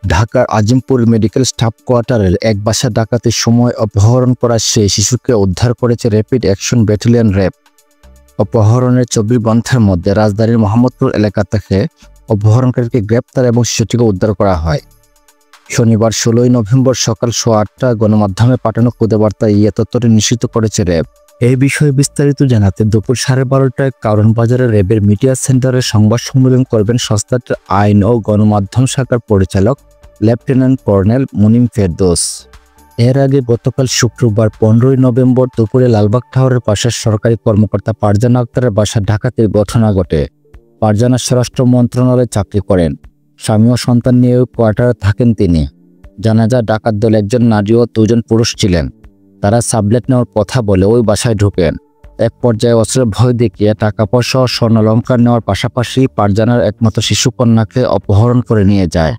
ঢাকার Azimpur medical staff কোয়ার্টারের এক বাসা ডাকাতির সময় অপহরণ করা সেই শিশুকে উদ্ধার করেছে র্যাপিড অ্যাকশন ব্যাটালিয়ন র্যাব। অপহরণের 24 ঘন্টার মধ্যে রাজধানীর মোহাম্মদপুর এলাকা থেকে অপহরণকারীকে গ্রেপ্তার এবং শিশুটিকে উদ্ধার করা হয়। শনিবার 16 নভেম্বর সকাল 8:15 গণমাধ্যমে পাঠানো খুদে বার্তায় এই তথ্যটি নিশ্চিত করেছে র্যাব। এই বিষয়ে বিস্তারিত জানাতে দুপুর 12:30টায় কারণ বাজারে র্যাবের মিডিয়া সেন্টারে সংবাদ সম্মেলন করবেন সংস্থাটির আইন ও গণমাধ্যম শাখার পরিচালক লেফটেন্যান্ট কর্নেল মুনিম ফেরদৌস। এর আগে গতকাল শুক্রবার 15 নভেম্বর দুপুরে লালবাগ টাওয়ারের পাশে সরকারি কর্মকর্তা ফারজানা আক্তারের বাসা ডাকাতির ঘটনা ঘটে। ফারজানা স্বরাষ্ট্র মন্ত্রণালয়ে চাকরি করেন। স্বামী ও সন্তান নিয়ে কোয়ার্টারে থাকেন তিনি। জানা যায় ডাকাত দল একজন নারী ও 2 জন পুরুষ ছিলেন। তারা সাবলেট নেওয়ার কথা বলে ওই বাসায় ঢোকেন। এক পর্যায়ে অস্ত্রের ভয় দেখিয়ে টাকা পয়সা ও স্বর্ণালংকার নেওয়ার পাশাপাশি ফারজানার একমাত্র শিশুকন্যাকে অপহরণ করে নিয়ে যায়।